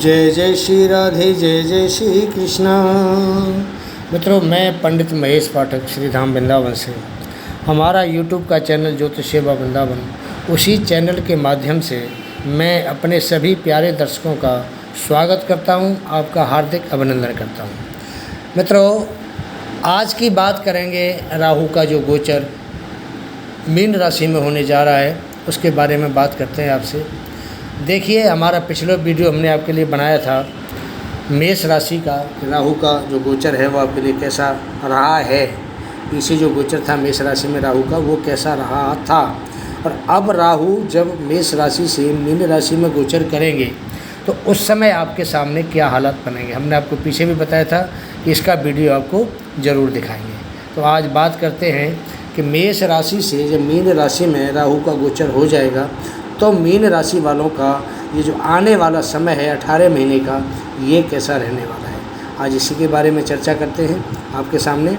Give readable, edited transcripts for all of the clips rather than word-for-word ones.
जय जय श्री राधे, जय जय श्री कृष्णा। मित्रों, मैं पंडित महेश पाठक श्री धाम वृंदावन से, हमारा यूट्यूब का चैनल ज्योतिष सेवा वृंदावन, उसी चैनल के माध्यम से मैं अपने सभी प्यारे दर्शकों का स्वागत करता हूं, आपका हार्दिक अभिनंदन करता हूं। मित्रों, आज की बात करेंगे राहु का जो गोचर मीन राशि में होने जा रहा है उसके बारे में बात करते हैं आपसे। देखिए, हमारा पिछला वीडियो हमने आपके लिए बनाया था मेष राशि का, राहु का जो गोचर है वो आपके लिए कैसा रहा है। पीछे जो गोचर था मेष राशि में राहु का वो कैसा रहा था, और अब राहु जब मेष राशि से मीन राशि में गोचर करेंगे तो उस समय आपके सामने क्या हालात बनेंगे। हमने आपको पीछे भी बताया था कि इसका वीडियो आपको ज़रूर दिखाएंगे। तो आज बात करते हैं कि मेष राशि से जब मीन राशि में राहु का गोचर हो जाएगा तो मीन राशि वालों का ये जो आने वाला समय है 18 महीने का, ये कैसा रहने वाला है। आज इसी के बारे में चर्चा करते हैं आपके सामने।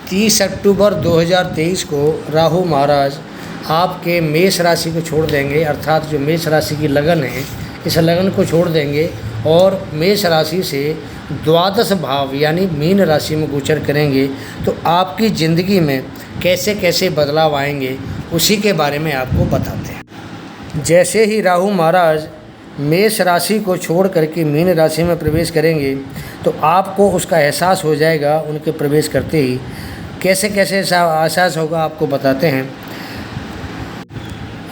30 अक्टूबर 2023 को राहु महाराज आपके मेष राशि को छोड़ देंगे, अर्थात जो मेष राशि की लगन है इस लगन को छोड़ देंगे और मेष राशि से द्वादश भाव यानी मीन राशि में गोचर करेंगे। तो आपकी ज़िंदगी में कैसे कैसे बदलाव आएंगे उसी के बारे में आपको बताते हैं। जैसे ही राहु महाराज मेष राशि को छोड़ करके मीन राशि में प्रवेश करेंगे तो आपको उसका एहसास हो जाएगा। उनके प्रवेश करते ही कैसे कैसे एहसास होगा आपको बताते हैं।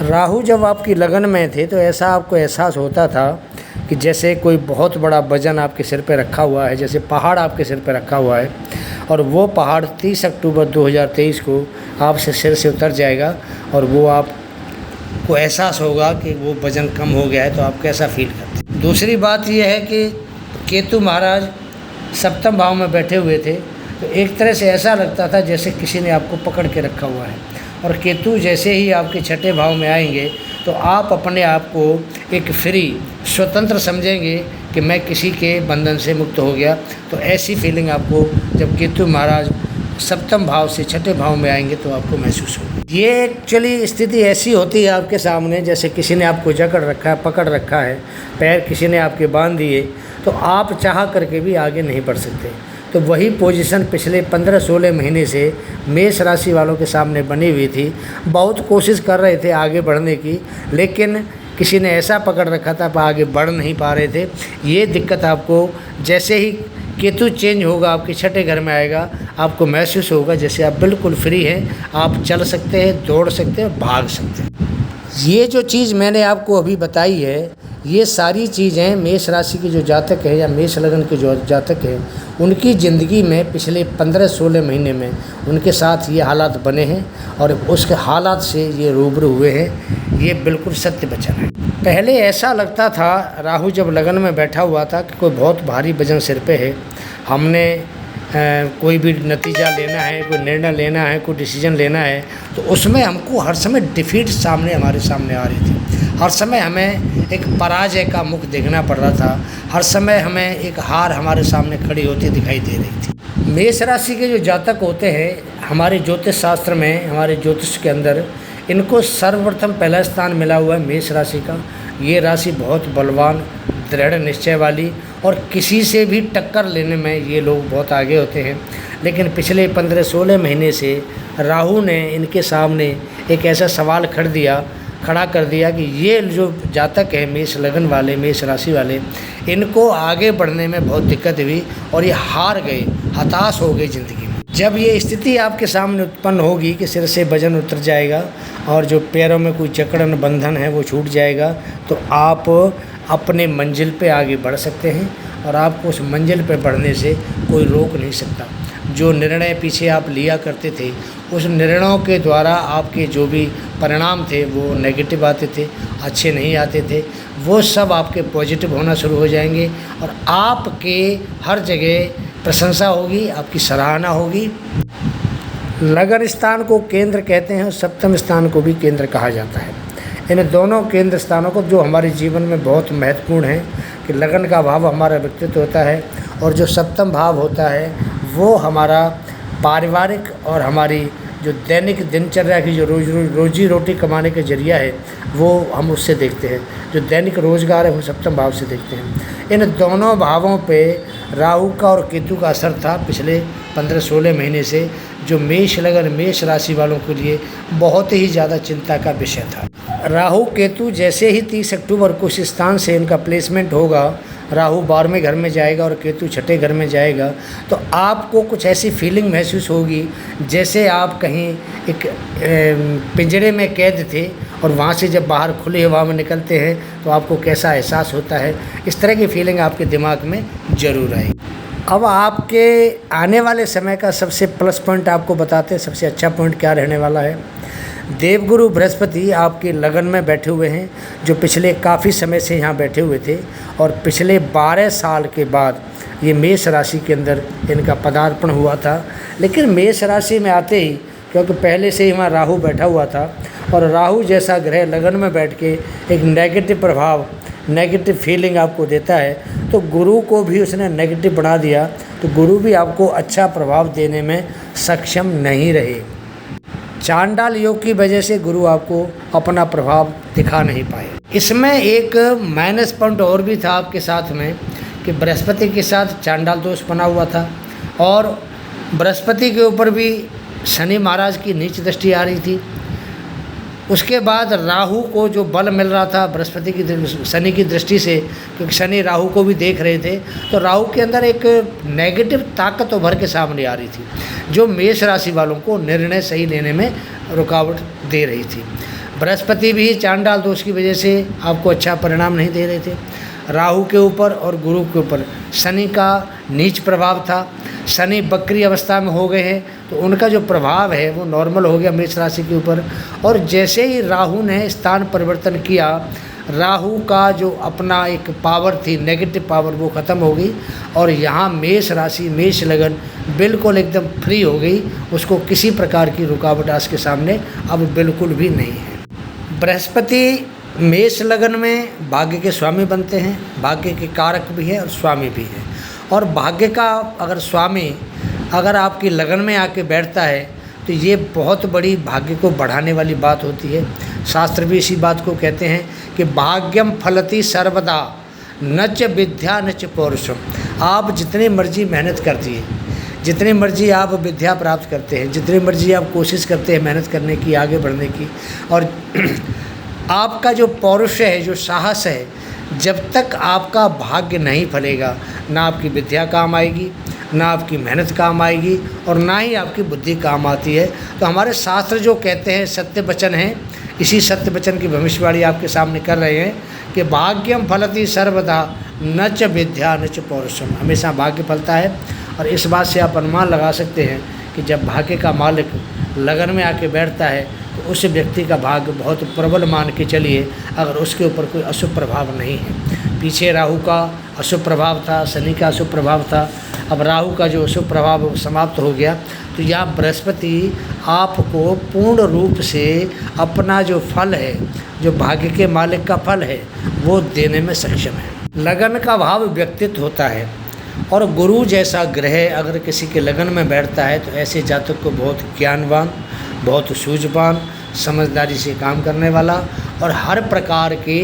राहु जब आपकी लगन में थे तो ऐसा आपको एहसास होता था कि जैसे कोई बहुत बड़ा वजन आपके सिर पे रखा हुआ है, जैसे पहाड़ आपके सिर पे रखा हुआ है, और वो पहाड़ 30 अक्टूबर 2023 को आपसे सिर से उतर जाएगा और वो आपको एहसास होगा कि वो वज़न कम हो गया है। तो आप कैसा फील करते हैं। दूसरी बात यह है कि केतु महाराज सप्तम भाव में बैठे हुए थे तो एक तरह से ऐसा लगता था जैसे किसी ने आपको पकड़ के रखा हुआ है, और केतु जैसे ही आपके छठे भाव में आएंगे तो आप अपने आप को एक फ्री स्वतंत्र समझेंगे कि मैं किसी के बंधन से मुक्त हो गया। तो ऐसी फीलिंग आपको जब केतु महाराज सप्तम भाव से छठे भाव में आएंगे तो आपको महसूस होगा। ये एक्चुअली स्थिति ऐसी होती है आपके सामने जैसे किसी ने आपको जकड़ रखा है, पकड़ रखा है, पैर किसी ने आपके बांध दिए, तो आप चाह करके भी आगे नहीं बढ़ सकते। तो वही पोजीशन पिछले 15-16 महीने से मेष राशि वालों के सामने बनी हुई थी। बहुत कोशिश कर रहे थे आगे बढ़ने की, लेकिन किसी ने ऐसा पकड़ रखा था पर आगे बढ़ नहीं पा रहे थे। ये दिक्कत आपको जैसे ही केतु चेंज होगा, आपके छठे घर में आएगा, आपको महसूस होगा जैसे आप बिल्कुल फ्री हैं, आप चल सकते हैं, दौड़ सकते हैं, भाग सकते हैं। ये जो चीज़ मैंने आपको अभी बताई है, ये सारी चीज़ें मेष राशि के जो जातक है या मेष लगन के जो जातक हैं उनकी ज़िंदगी में पिछले 15-16 महीने में उनके साथ ये हालात बने हैं और उसके हालात से ये रूबरू हुए हैं। ये बिल्कुल सत्य वचन है। पहले ऐसा लगता था राहु जब लगन में बैठा हुआ था कि कोई बहुत भारी वजन सिर पे है, हमने कोई भी नतीजा लेना है, कोई निर्णय लेना है, कोई डिसीजन लेना है, तो उसमें हमको हर समय डिफीट हमारे सामने आ रही थी। हर समय हमें एक पराजय का मुख देखना पड़ रहा था। हर समय हमें एक हार हमारे सामने खड़ी होती दिखाई दे रही थी। मेष राशि के जो जातक होते हैं, हमारे ज्योतिष शास्त्र में, हमारे ज्योतिष के अंदर इनको सर्वप्रथम पहला स्थान मिला हुआ है मेष राशि का। ये राशि बहुत बलवान, दृढ़ निश्चय वाली और किसी से भी टक्कर लेने में ये लोग बहुत आगे होते हैं। लेकिन पिछले 15-16 महीने से राहु ने इनके सामने एक ऐसा सवाल खड़ा कर दिया कि ये जो जातक है मेष लगन वाले, मेष राशि वाले, इनको आगे बढ़ने में बहुत दिक्कत हुई और ये हार गए, हताश हो गए ज़िंदगी में। जब ये स्थिति आपके सामने उत्पन्न होगी कि सिर से वजन उतर जाएगा और जो पैरों में कोई जकड़न बंधन है वो छूट जाएगा, तो आप अपने मंजिल पे आगे बढ़ सकते हैं और आपको उस मंजिल पे बढ़ने से कोई रोक नहीं सकता। जो निर्णय पीछे आप लिया करते थे, उस निर्णयों के द्वारा आपके जो भी परिणाम थे वो नेगेटिव आते थे, अच्छे नहीं आते थे, वो सब आपके पॉजिटिव होना शुरू हो जाएंगे और आपके हर जगह प्रशंसा होगी, आपकी सराहना होगी। लगन स्थान को केंद्र कहते हैं और सप्तम स्थान को भी केंद्र कहा जाता है। इन दोनों केंद्र स्थानों को जो हमारे जीवन में बहुत महत्वपूर्ण है कि लगन का भाव हमारा व्यक्तित्व होता है और जो सप्तम भाव होता है वो हमारा पारिवारिक और हमारी जो दैनिक दिनचर्या की जो रोजी रोटी कमाने का जरिया है वो हम उससे देखते हैं। जो दैनिक रोजगार है वो सप्तम भाव से देखते हैं। इन दोनों भावों पे राहु का और केतु का असर था पिछले 15-16 महीने से, जो मेष लगन मेष राशि वालों के लिए बहुत ही ज़्यादा चिंता का विषय था। राहु केतु जैसे ही 30 अक्टूबर को इस स्थान से इनका प्लेसमेंट होगा, राहु 12वें घर में जाएगा और केतु 6ठे घर में जाएगा, तो आपको कुछ ऐसी फीलिंग महसूस होगी जैसे आप कहीं एक पिंजरे में कैद थे और वहाँ से जब बाहर खुली हवा में निकलते हैं तो आपको कैसा एहसास होता है। इस तरह की फीलिंग आपके दिमाग में ज़रूर आएगी। अब आपके आने वाले समय का सबसे प्लस पॉइंट आपको बताते हैं, सबसे अच्छा पॉइंट क्या रहने वाला है। देवगुरु बृहस्पति आपके लगन में बैठे हुए हैं, जो पिछले काफ़ी समय से यहाँ बैठे हुए थे, और पिछले 12 साल के बाद ये मेष राशि के अंदर इनका पदार्पण हुआ था। लेकिन मेष राशि में आते ही, क्योंकि पहले से ही वहाँ राहु बैठा हुआ था, और राहु जैसा ग्रह लगन में बैठ के एक नेगेटिव प्रभाव, नेगेटिव फीलिंग आपको देता है, तो गुरु को भी उसने नेगेटिव बना दिया, तो गुरु भी आपको अच्छा प्रभाव देने में सक्षम नहीं रहे। चांडाल योग की वजह से गुरु आपको अपना प्रभाव दिखा नहीं पाए। इसमें एक माइनस पॉइंट और भी था आपके साथ में, कि बृहस्पति के साथ चांडाल दोष बना हुआ था, और बृहस्पति के ऊपर भी शनि महाराज की नीच दृष्टि आ रही थी। उसके बाद राहु को जो बल मिल रहा था बृहस्पति की शनि की दृष्टि से, क्योंकि शनि राहु को भी देख रहे थे, तो राहु के अंदर एक नेगेटिव ताकत उभर के सामने आ रही थी, जो मेष राशि वालों को निर्णय सही लेने में रुकावट दे रही थी। बृहस्पति भी चांडाल दोष की वजह से आपको अच्छा परिणाम नहीं दे रहे थे। राहु के ऊपर और गुरु के ऊपर शनि का नीच प्रभाव था। शनि बकरी अवस्था में हो गए हैं, तो उनका जो प्रभाव है वो नॉर्मल हो गया मेष राशि के ऊपर। और जैसे ही राहु ने स्थान परिवर्तन किया, राहु का जो अपना एक पावर थी, नेगेटिव पावर, वो ख़त्म हो गई, और यहाँ मेष राशि मेष लगन बिल्कुल एकदम फ्री हो गई। उसको किसी प्रकार की रुकावट आज के सामने अब बिल्कुल भी नहीं है। बृहस्पति मेष लगन में भाग्य के स्वामी बनते हैं, भाग्य के कारक भी हैं और स्वामी भी हैं। और भाग्य का अगर स्वामी अगर आपकी लगन में आके बैठता है, तो ये बहुत बड़ी भाग्य को बढ़ाने वाली बात होती है। शास्त्र भी इसी बात को कहते हैं कि भाग्यम फलति सर्वदा न च विद्या न च पौरुषम। आप जितनी मर्जी मेहनत करती है, जितनी मर्जी आप विद्या प्राप्त करते हैं, जितनी मर्जी आप कोशिश करते हैं मेहनत करने की, आगे बढ़ने की, और आपका जो पौरुष है, जो साहस है, जब तक आपका भाग्य नहीं फलेगा, ना आपकी विद्या काम आएगी, ना आपकी मेहनत काम आएगी, और ना ही आपकी बुद्धि काम आती है। तो हमारे शास्त्र जो कहते हैं सत्य वचन है, इसी सत्य वचन की भविष्यवाणी आपके सामने कर रहे हैं कि भाग्यम फलति सर्वदा न च विद्या न च पौरुषम। हमेशा भाग्य फलता है, और इस बात से आप अनुमान लगा सकते हैं कि जब भाग्य का मालिक लगन में आके बैठता है, तो उस व्यक्ति का भाग्य बहुत प्रबल मान के चलिए, अगर उसके ऊपर कोई अशुभ प्रभाव नहीं है। पीछे राहु का अशुभ प्रभाव था, शनि का अशुभ प्रभाव था, अब राहु का जो अशुभ प्रभाव समाप्त हो गया, तो यहाँ बृहस्पति आपको पूर्ण रूप से अपना जो फल है, जो भाग्य के मालिक का फल है, वो देने में सक्षम है। लगन का भाव व्यक्तित्व होता है, और गुरु जैसा ग्रह अगर किसी के लगन में बैठता है, तो ऐसे जातक को बहुत ज्ञानवान, बहुत सूझवान, समझदारी से काम करने वाला, और हर प्रकार के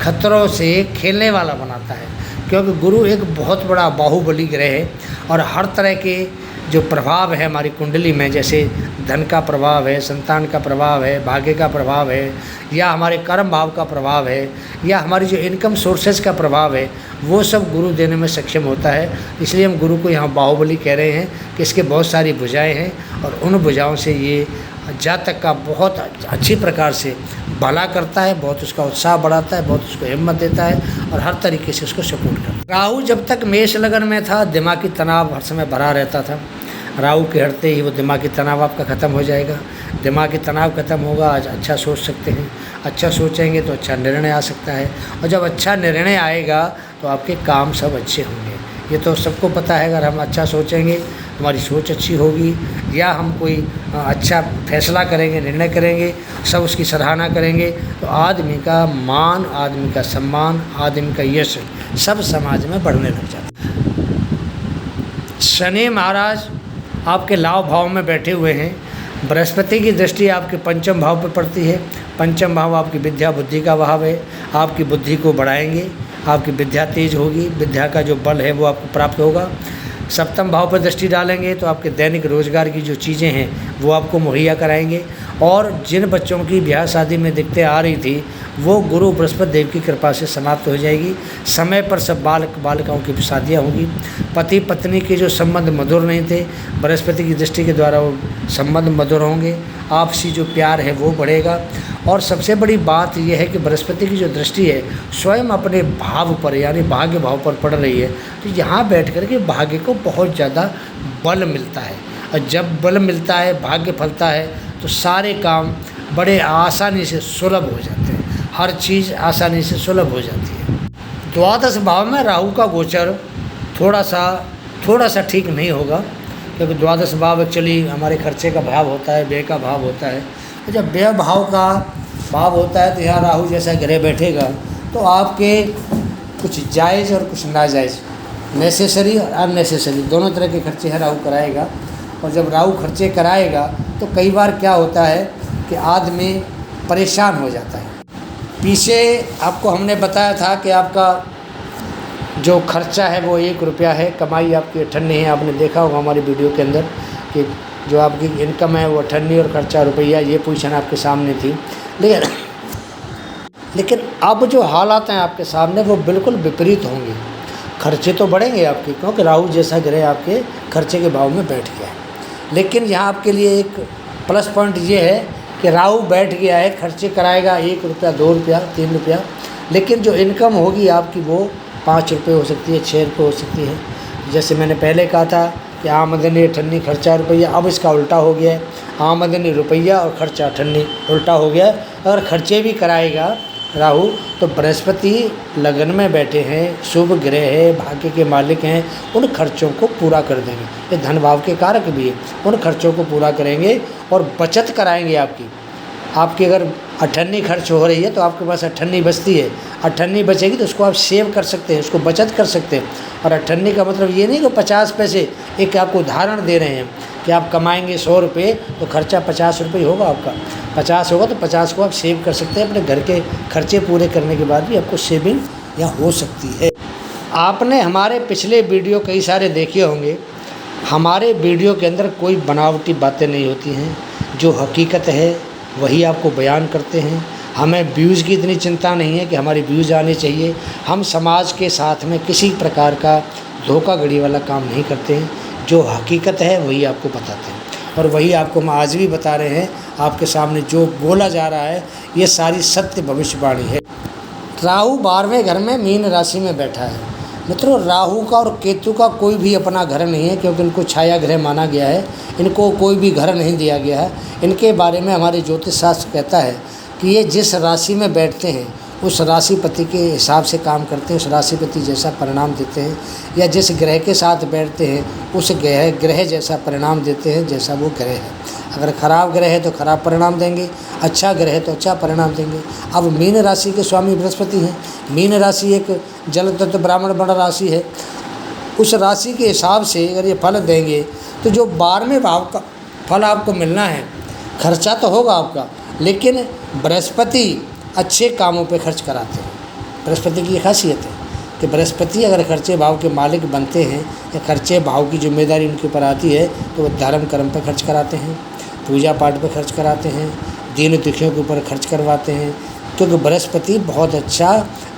खतरों से खेलने वाला बनाता है। क्योंकि गुरु एक बहुत बड़ा बाहुबली ग्रह है, और हर तरह के जो प्रभाव है हमारी कुंडली में, जैसे धन का प्रभाव है, संतान का प्रभाव है, भाग्य का प्रभाव है, या हमारे कर्म भाव का प्रभाव है, या हमारी जो इनकम सोर्सेज का प्रभाव है, वो सब गुरु देने में सक्षम होता है। इसलिए हम गुरु को यहाँ बाहुबली कह रहे हैं कि इसके बहुत सारी भुजाएं हैं, और उन भुजाओं से ये जातक का बहुत अच्छी प्रकार से भला करता है, बहुत उसका उत्साह बढ़ाता है, बहुत उसको हिम्मत देता है, और हर तरीके से उसको सपोर्ट करता है। राहु जब तक मेष लगन में था, दिमागी तनाव हर समय भरा रहता था। राहु के हटते ही वो दिमागी तनाव आपका ख़त्म हो जाएगा। दिमागी तनाव खत्म होगा, आज अच्छा सोच सकते हैं, अच्छा सोचेंगे तो अच्छा निर्णय आ सकता है, और जब अच्छा निर्णय आएगा तो आपके काम सब अच्छे होंगे। ये तो सबको पता है, अगर हम अच्छा सोचेंगे, हमारी सोच अच्छी होगी, या हम कोई अच्छा फैसला करेंगे, निर्णय करेंगे, सब उसकी सराहना करेंगे, तो आदमी का मान, आदमी का सम्मान, आदमी का यश सब समाज में बढ़ने लग जाता है। शनि महाराज आपके लाभ भाव में बैठे हुए हैं, बृहस्पति की दृष्टि आपके पंचम भाव पर पड़ती है। पंचम भाव आपकी विद्या बुद्धि का भाव है। आपकी बुद्धि को बढ़ाएंगे, आपकी विद्या तेज होगी, विद्या का जो बल है वो आपको प्राप्त होगा। सप्तम भाव पर दृष्टि डालेंगे तो आपके दैनिक रोजगार की जो चीज़ें हैं वो आपको मुहैया कराएंगे। और जिन बच्चों की ब्याह शादी में दिक्कतें आ रही थी वो गुरु बृहस्पति देव की कृपा से समाप्त हो जाएगी। समय पर सब बालिकाओं की शादियाँ होंगी। पति पत्नी के जो संबंध मधुर नहीं थे, बृहस्पति की दृष्टि के द्वारा वो संबंध मधुर होंगे। आपसी जो प्यार है वो बढ़ेगा। और सबसे बड़ी बात यह है कि बृहस्पति की जो दृष्टि है स्वयं अपने भाव पर यानी भाग्य भाव पर पड़ रही है, तो यहाँ बैठ कर के भाग्य को बहुत ज़्यादा बल मिलता है। और जब बल मिलता है, भाग्य फलता है, तो सारे काम बड़े आसानी से सुलभ हो जाते हैं। हर चीज़ आसानी से सुलभ हो जाती है। द्वादश भाव में राहु का गोचर थोड़ा सा ठीक नहीं होगा, क्योंकि द्वादश भाव एक्चुअली हमारे खर्चे का भाव होता है, व्यय का भाव होता है। तो जब व्यय भाव का भाव होता है तो यहाँ राहु जैसा ग्रह बैठेगा तो आपके कुछ जायज़ और कुछ नाजायज़, नेसेसरी और अननेसेसरी दोनों तरह के खर्चे हैं राहु कराएगा। और जब राहु खर्चे कराएगा तो कई बार क्या होता है कि आदमी परेशान हो जाता है। पीछे आपको हमने बताया था कि आपका जो खर्चा है वो 1 रुपया है, कमाई आपकी 98 है। आपने देखा होगा हमारी वीडियो के अंदर कि जो आपकी इनकम है वो 98 और खर्चा रुपया, ये पोजीशन आपके सामने थी। लेकिन अब जो हालात हैं आपके सामने वो बिल्कुल विपरीत होंगे। खर्चे तो बढ़ेंगे आपके, क्योंकि राहु जैसा ग्रह आपके खर्चे के भाव में बैठ गया है। लेकिन यहाँ आपके लिए एक प्लस पॉइंट ये है कि राहु बैठ गया है, खर्चे कराएगा 1 रुपया, 2 रुपया, 3 रुपया, लेकिन जो इनकम होगी आपकी वो 5 रुपये हो सकती है, 6 रुपये हो सकती है। जैसे मैंने पहले कहा था कि आमदनी 98 खर्चा रुपया, अब इसका उल्टा हो गया है। आमदनी रुपया और खर्चा 98 उल्टा हो गया है। अगर खर्चे भी कराएगा राहु तो बृहस्पति लगन में बैठे हैं, शुभ ग्रह है, भाग्य के मालिक हैं, उन खर्चों को पूरा कर देंगे। ये धन भाव के कारक भी है, उन खर्चों को पूरा करेंगे और बचत कराएंगे आपकी अगर 98 खर्च हो रही है तो आपके पास 98 बचती है, 98 बचेगी तो उसको आप सेव कर सकते हैं, उसको बचत कर सकते हैं। और 98 का मतलब ये नहीं कि 50 पैसे, एक आपको उदाहरण दे रहे हैं कि आप कमाएंगे 100 रुपये तो खर्चा 50 रुपये होगा आपका। 50 होगा तो 50 को आप सेव कर सकते हैं। अपने घर के खर्चे पूरे करने के बाद भी आपको सेविंग यहाँ हो सकती है। आपने हमारे पिछले वीडियो कई सारे देखे होंगे। हमारे वीडियो के अंदर कोई बनावटी बातें नहीं होती हैं, जो हकीकत है वही आपको बयान करते हैं। हमें व्यूज़ की इतनी चिंता नहीं है कि हमारे व्यूज़ आने चाहिए। हम समाज के साथ में किसी प्रकार का धोखाधड़ी वाला काम नहीं करते हैं। जो हकीकत है वही आपको बताते हैं और वही आपको हम आज भी बता रहे हैं। आपके सामने जो बोला जा रहा है ये सारी सत्य भविष्यवाणी है। राहु 12वें घर में मीन राशि में बैठा है। मित्रों, राहु का और केतु का कोई भी अपना घर नहीं है, क्योंकि इनको छाया ग्रह माना गया है। इनको कोई भी घर नहीं दिया गया है। इनके बारे में हमारे ज्योतिष शास्त्र कहता है कि ये जिस राशि में बैठते हैं उस राशिपति के हिसाब से काम करते हैं, उस राशिपति जैसा परिणाम देते हैं। या जिस ग्रह के साथ बैठते हैं उस ग्रह जैसा परिणाम देते हैं जैसा वो ग्रह है। अगर खराब ग्रह है तो खराब परिणाम देंगे, अच्छा ग्रह है तो अच्छा परिणाम देंगे। अब मीन राशि के स्वामी बृहस्पति हैं। मीन राशि एक जल तत्व ब्राह्मण बड़ा राशि है। उस राशि के हिसाब से अगर ये फल देंगे तो जो 12वें भाव का फल आपको मिलना है, खर्चा तो होगा आपका, लेकिन बृहस्पति अच्छे कामों पे खर्च कराते हैं। बृहस्पति की खासियत है कि बृहस्पति अगर खर्चे भाव के मालिक बनते हैं या खर्चे भाव की जिम्मेदारी उनके ऊपर आती है तो वो धर्म कर्म पर खर्च कराते हैं, पूजा पाठ पर खर्च कराते हैं, दीन दुखियों के ऊपर खर्च करवाते हैं। क्योंकि बृहस्पति बहुत अच्छा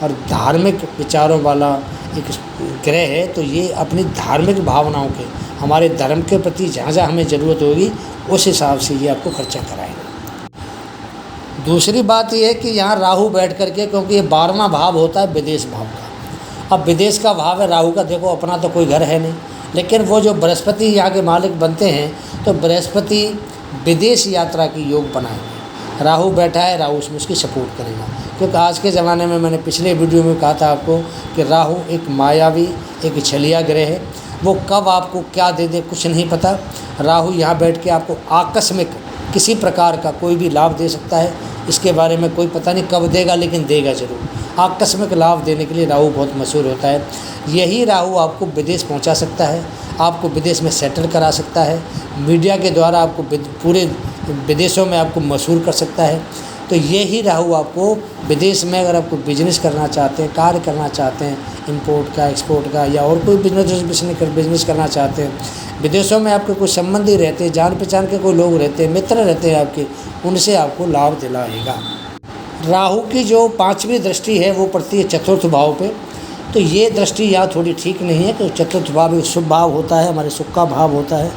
और धार्मिक विचारों वाला एक ग्रह है, तो ये अपनी धार्मिक भावनाओं के, हमारे धर्म के प्रति जहाँ जहाँ हमें ज़रूरत होगी उस हिसाब से ये आपको खर्चा कराएगा। दूसरी बात ये है कि यहाँ राहु बैठ करके, क्योंकि ये 12वां भाव होता है विदेश भाव का। अब विदेश का भाव है राहु का, देखो अपना तो कोई घर है नहीं, लेकिन वो जो बृहस्पति यहाँ के मालिक बनते हैं तो बृहस्पति विदेश यात्रा की योग बनाएंगे। राहु बैठा है, राहु उसमें उसकी सपोर्ट करेगा। क्योंकि आज के ज़माने में मैंने पिछले वीडियो में कहा था आपको कि राहु एक मायावी, एक छलिया ग्रह है। वो कब आपको क्या दे दे कुछ नहीं पता। राहु यहाँ बैठ के आपको आकस्मिक किसी प्रकार का कोई भी लाभ दे सकता है, इसके बारे में कोई पता नहीं कब देगा, लेकिन देगा ज़रूर। आकस्मिक लाभ देने के लिए राहु बहुत मशहूर होता है। यही राहु आपको विदेश पहुंचा सकता है, आपको विदेश में सेटल करा सकता है। मीडिया के द्वारा आपको पूरे विदेशों में आपको मशहूर कर सकता है। तो ये ही राहु आपको विदेश में अगर आपको बिजनेस करना चाहते हैं, कार्य करना चाहते हैं, इंपोर्ट का, एक्सपोर्ट का, या और कोई बिजनेस करना चाहते हैं, विदेशों में आपके कोई संबंधी रहते हैं, जान पहचान के कोई लोग रहते हैं, मित्र रहते हैं आपके, उनसे आपको लाभ दिलाएगा। राहु की जो 5वीं दृष्टि है वो पड़ती है चतुर्थ भाव पे। तो ये दृष्टि यहाँ थोड़ी ठीक नहीं है, तो चतुर्थ भाव एक शुभ भाव होता है, हमारे सुख का भाव होता है।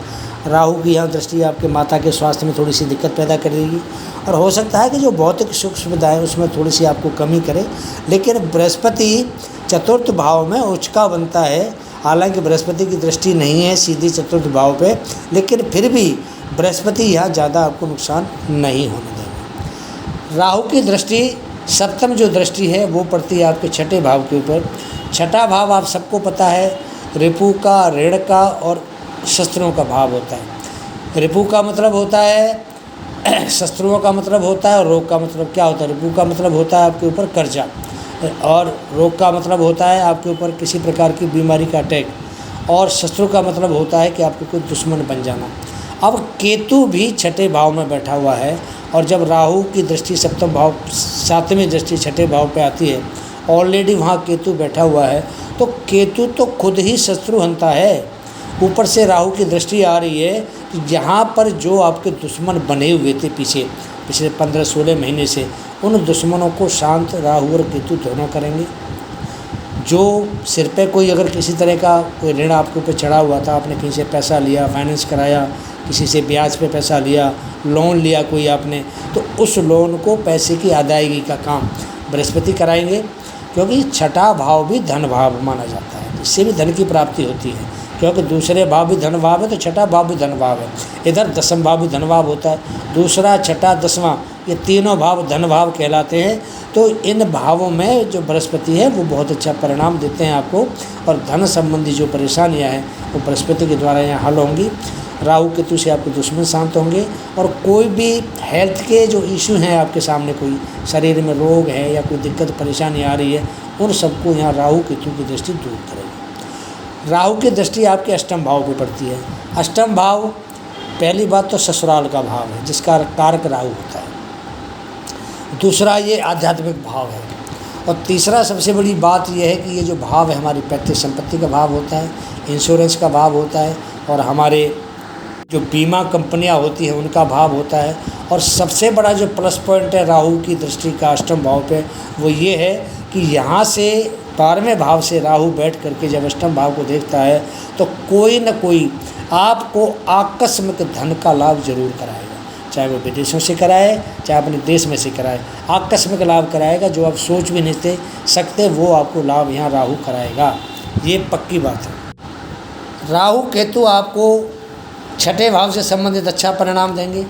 राहु की यहाँ दृष्टि आपके माता के स्वास्थ्य में थोड़ी सी दिक्कत पैदा करेगी, और हो सकता है कि जो भौतिक सुख सुविधाएँ उसमें थोड़ी सी आपको कमी करे। लेकिन बृहस्पति चतुर्थ भाव में उचका बनता है, हालांकि बृहस्पति की दृष्टि नहीं है सीधी चतुर्थ भाव पे, लेकिन फिर भी बृहस्पति यहाँ ज़्यादा आपको नुकसान नहीं होने देगा। राहु की दृष्टि सप्तम जो दृष्टि है वो पड़ती है आपके छठे भाव के ऊपर। छठा भाव आप सबको पता है रिपु का, ऋण का और शस्त्रों का भाव होता है। रिपु का मतलब होता है शस्त्रों का मतलब होता है, और रोग का मतलब क्या होता है? रिपु का मतलब होता है आपके ऊपर कर्जा, और रोग का मतलब होता है आपके ऊपर किसी प्रकार की बीमारी का अटैक, और शत्रु का मतलब होता है कि आपको कोई दुश्मन बन जाना। अब केतु भी छठे भाव में बैठा हुआ है, और जब राहु की दृष्टि सप्तम भाव, 7वीं दृष्टि छठे भाव पे आती है, ऑलरेडी वहाँ केतु बैठा हुआ है, तो केतु तो खुद ही शत्रु हंता है। ऊपर से राहु की दृष्टि आ रही है कि जहाँ पर जो आपके दुश्मन बने हुए थे पिछले 15-16 महीने से, उन दुश्मनों को शांत राहु और केतु दोनों करेंगे। जो सिर पे कोई अगर किसी तरह का कोई ऋण आपके ऊपर चढ़ा हुआ था, आपने कहीं से पैसा लिया, फाइनेंस कराया, किसी से ब्याज पे पैसा लिया, लोन लिया कोई आपने, तो उस लोन को पैसे की अदायगी का काम बृहस्पति कराएंगे, क्योंकि छठा भाव भी धन भाव माना जाता है, इससे भी धन की प्राप्ति होती है, क्योंकि दूसरे भाव भी धन भाव है तो छठा भाव भी धन भाव है। इधर दसम भाव भी धन भाव होता है, दूसरा, छठा, दसवां, ये तीनों भाव धन भाव कहलाते हैं। तो इन भावों में जो बृहस्पति है वो बहुत अच्छा परिणाम देते हैं आपको, और धन संबंधी जो परेशानियां हैं वो बृहस्पति के द्वारा यहाँ हल होंगी। राहु केतु से आपके दुश्मन शांत होंगे, और कोई भी हेल्थ के जो इशू हैं आपके सामने, कोई शरीर में रोग है या कोई दिक्कत परेशानी आ रही है, उन सबको यहाँ राहु केतु की दृष्टि दूर करेगी। राहु की दृष्टि आपके अष्टम भाव पे पड़ती है। अष्टम भाव, पहली बात तो ससुराल का भाव है जिसका कारक राहु होता है, दूसरा ये आध्यात्मिक भाव है, और तीसरा सबसे बड़ी बात यह है कि ये जो भाव है हमारी पैतृक संपत्ति का भाव होता है, इंश्योरेंस का भाव होता है, और हमारे जो बीमा कंपनियां होती हैं उनका भाव होता है। और सबसे बड़ा जो प्लस पॉइंट है राहु की दृष्टि का अष्टम भाव पे, वो ये है कि यहाँ से 12वें भाव से राहु बैठ करके जब अष्टम भाव को देखता है तो कोई न कोई आपको आकस्मिक धन का लाभ जरूर कराएगा, चाहे वो विदेशों से कराए, चाहे अपने देश में से कराए, आकस्मिक लाभ कराएगा। जो आप सोच भी नहीं थे सकते वो आपको लाभ यहाँ राहु कराएगा, ये पक्की बात है। राहु केतु आपको छठे भाव से संबंधित अच्छा परिणाम देंगे।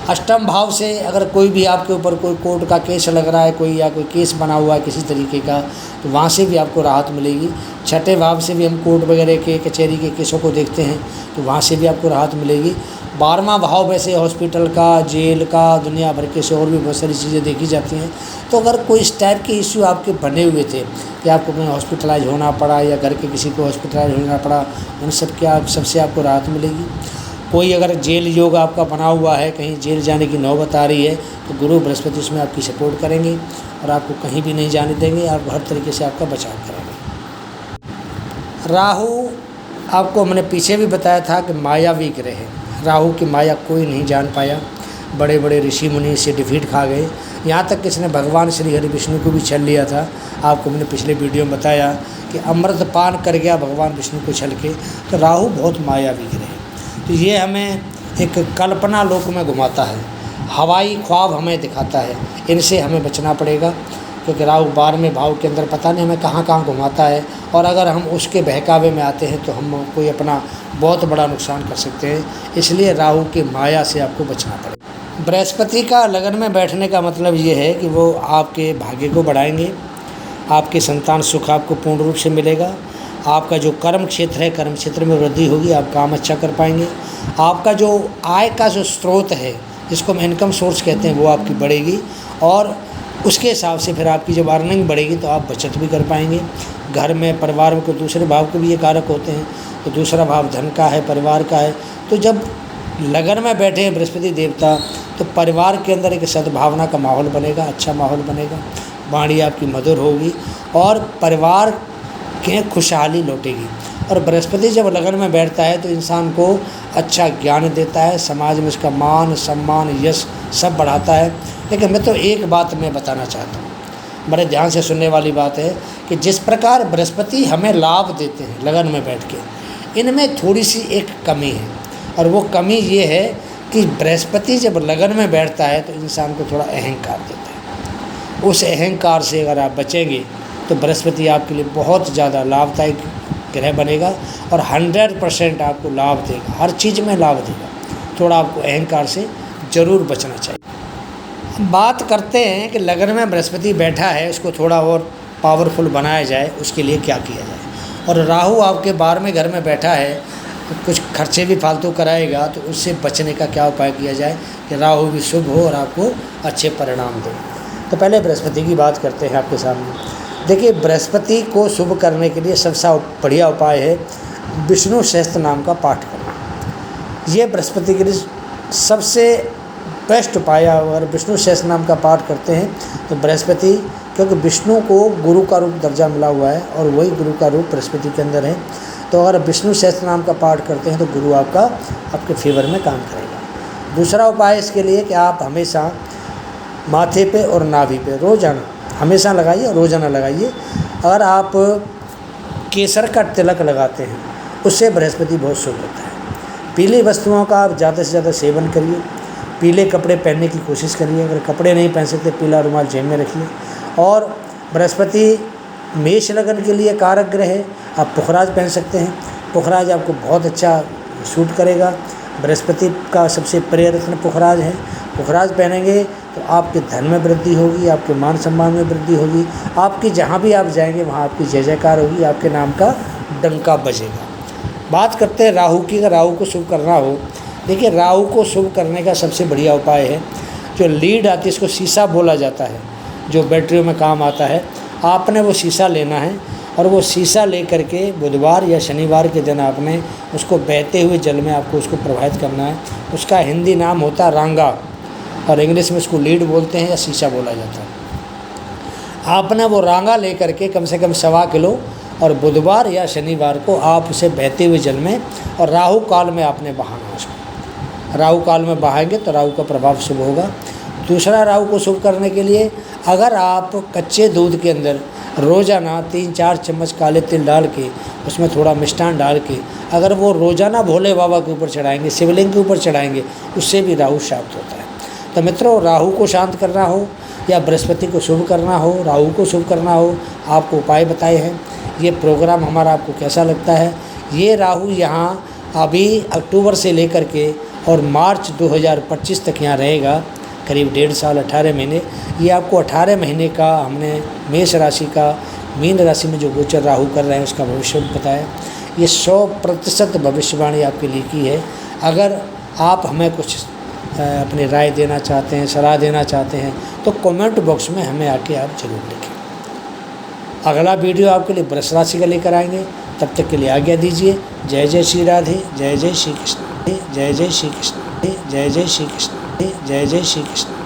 अष्टम भाव से अगर कोई भी आपके ऊपर कोई कोर्ट का केस लग रहा है, कोई या कोई केस बना हुआ है किसी तरीके का, तो वहाँ से भी आपको राहत मिलेगी। छठे भाव से भी हम कोर्ट वगैरह के, कचहरी के केसों को देखते हैं, तो वहाँ से भी आपको राहत मिलेगी। 12वां भाव वैसे हॉस्पिटल का, जेल का, दुनिया भर के से और भी बहुत सारी चीज़ें देखी जाती हैं। तो अगर कोई इस टाइप के इश्यू आपके बने हुए थे कि आपको कहीं हॉस्पिटलाइज होना पड़ा या घर के किसी को हॉस्पिटलाइज होना पड़ा, उन सबसे आपको राहत मिलेगी। कोई अगर जेल योग आपका बना हुआ है, कहीं जेल जाने की नौबत आ रही है, तो गुरु बृहस्पति उसमें आपकी सपोर्ट करेंगे और आपको कहीं भी नहीं जाने देंगे, आप हर तरीके से आपका बचाव करेंगे। राहु आपको हमने पीछे भी बताया था कि मायावी ग्रह है, राहु की माया कोई नहीं जान पाया, बड़े बड़े ऋषि मुनि से डिफीट खा गए, यहाँ तक कि इसने भगवान श्री हरि विष्णु को भी छल लिया था। आपको मैंने पिछले वीडियो में बताया कि अमृत पान कर गया भगवान विष्णु को छल के। तो राहु बहुत मायावी ग्रह है, तो ये हमें एक कल्पना लोक में घुमाता है, हवाई ख्वाब हमें दिखाता है, इनसे हमें बचना पड़ेगा, क्योंकि राहु 12वें भाव के अंदर पता नहीं हमें कहाँ कहाँ घुमाता है, और अगर हम उसके बहकावे में आते हैं तो हम कोई अपना बहुत बड़ा नुकसान कर सकते हैं। इसलिए राहु की माया से आपको बचना पड़ेगा। बृहस्पति का लगन में बैठने का मतलब ये है कि वो आपके भाग्य को बढ़ाएंगे, आपके संतान सुख आपको पूर्ण रूप से मिलेगा, आपका जो कर्म क्षेत्र है, कर्म क्षेत्र में वृद्धि होगी, आप काम अच्छा कर पाएंगे, आपका जो आय का जो स्रोत है जिसको हम इनकम सोर्स कहते हैं वो आपकी बढ़ेगी, और उसके हिसाब से फिर आपकी जब अर्निंग बढ़ेगी तो आप बचत भी कर पाएंगे। घर में, परिवार में, कोई दूसरे भाव के भी ये कारक होते हैं, तो दूसरा भाव धन का है, परिवार का है, तो जब लगन में बैठे हैं बृहस्पति देवता, तो परिवार के अंदर एक सद्भावना का माहौल बनेगा, अच्छा माहौल बनेगा, वाणी आपकी मधुर होगी और परिवार के खुशहाली लौटेगी। और बृहस्पति जब लगन में बैठता है तो इंसान को अच्छा ज्ञान देता है, समाज में उसका मान सम्मान यश सब बढ़ाता है। लेकिन मैं तो एक बात मैं बताना चाहता हूँ, बड़े ध्यान से सुनने वाली बात है कि जिस प्रकार बृहस्पति हमें लाभ देते हैं लगन में बैठ के, इनमें थोड़ी सी एक कमी है। और वो कमी ये है कि बृहस्पति जब लगन में बैठता है तो इंसान को थोड़ा अहंकार देता है। उस अहंकार से अगर आप बचेंगे तो बृहस्पति आपके लिए बहुत ज़्यादा लाभदायक ग्रह बनेगा और 100% आपको लाभ देगा, हर चीज़ में लाभ देगा। थोड़ा आपको अहंकार से ज़रूर बचना चाहिए। बात करते हैं कि लगन में बृहस्पति बैठा है, उसको थोड़ा और पावरफुल बनाया जाए, उसके लिए क्या किया जाए। और राहु आपके 12वें घर में बैठा है, तो कुछ खर्चे भी फालतू कराएगा, तो उससे बचने का क्या उपाय किया जाए कि राहु भी शुभ हो और आपको अच्छे परिणाम दे। तो पहले बृहस्पति की बात करते हैं आपके सामने। देखिए, बृहस्पति को शुभ करने के लिए सबसे बढ़िया उपाय है विष्णु सहस्त्र नाम का पाठ करना। ये बृहस्पति के लिए सबसे बेस्ट उपाय है। अगर विष्णु सहस्त्र नाम का पाठ करते हैं तो बृहस्पति, क्योंकि विष्णु को गुरु का रूप दर्जा मिला हुआ है और वही गुरु का रूप बृहस्पति के अंदर है, तो अगर विष्णु सहस्त्र नाम का पाठ करते हैं तो गुरु आपके फेवर में काम करेगा। दूसरा उपाय इसके लिए कि आप हमेशा माथे पे और नाभि पे रोज़ाना हमेशा लगाइए, रोज़ाना लगाइए। अगर आप केसर का तिलक लगाते हैं उससे बृहस्पति बहुत शुभ होता है। पीली वस्तुओं का आप ज़्यादा से ज़्यादा सेवन करिए, पीले कपड़े पहनने की कोशिश करिए। अगर कपड़े नहीं पहन सकते, पीला रुमाल जेब में रखिए। और बृहस्पति मेष लगन के लिए कारक ग्रह है, आप पुखराज पहन सकते हैं। पुखराज आपको बहुत अच्छा सूट करेगा। बृहस्पति का सबसे प्रिय रत्न पुखराज है। पुखराज पहनेंगे तो आपके धन में वृद्धि होगी, आपके मान सम्मान में वृद्धि होगी, आपकी जहाँ भी आप जाएंगे वहाँ आपकी जय जयकार होगी, आपके नाम का डंका बजेगा। बात करते हैं राहु की। अगर राहु को शुभ करना हो, देखिए राहु को शुभ करने का सबसे बढ़िया उपाय है, जो लीड आती है, इसको शीशा बोला जाता है, जो बैटरियों में काम आता है। आपने वो शीशा लेना है और वो शीशा ले करके बुधवार या शनिवार के दिन आपने उसको बहते हुए जल में आपको उसको प्रवाहित करना है। उसका हिंदी नाम होता है रांगा और इंग्लिश में उसको लीड बोलते हैं या शीशा बोला जाता है। आपने वो रांगा ले करके कम से कम 1.25 किलो और बुधवार या शनिवार को आप उसे बहते हुए जल में और राहु काल में आपने बहाना उसको। राहु काल में बहाएंगे तो राहु का प्रभाव शुभ होगा। दूसरा, राहु को शुभ करने के लिए अगर आप कच्चे दूध के अंदर रोज़ाना 3-4 चम्मच काले तिल डाल के उसमें थोड़ा मिष्ठान डाल के अगर वो रोज़ाना भोले बाबा के ऊपर चढ़ाएंगे, शिवलिंग के ऊपर चढ़ाएंगे, उससे भी राहु शांत होता है। तो मित्रों, राहु को शांत करना हो या बृहस्पति को शुभ करना हो, राहु को शुभ करना हो, आपको उपाय बताए हैं। ये प्रोग्राम हमारा आपको कैसा लगता है? ये राहु यहाँ अभी अक्टूबर से लेकर के और मार्च 2025 तक यहाँ रहेगा, करीब 1.5 साल 18 महीने। ये आपको 18 महीने का हमने मेष राशि का मीन राशि में जो गोचर राहु कर रहे हैं उसका भविष्य बताया। ये 100% भविष्यवाणी आपके लिए की है। अगर आप हमें कुछ अपनी राय देना चाहते हैं, सलाह देना चाहते हैं, तो कमेंट बॉक्स में हमें आके आप जरूर लिखें। अगला वीडियो आपके लिए वृष राशि का लेकर आएंगे। तब तक के लिए आज्ञा दीजिए। जय जय श्री राधे, जय जय श्री कृष्ण, जय जय श्री कृष्ण, जय जय श्री कृष्ण, जय जय श्री कृष्ण।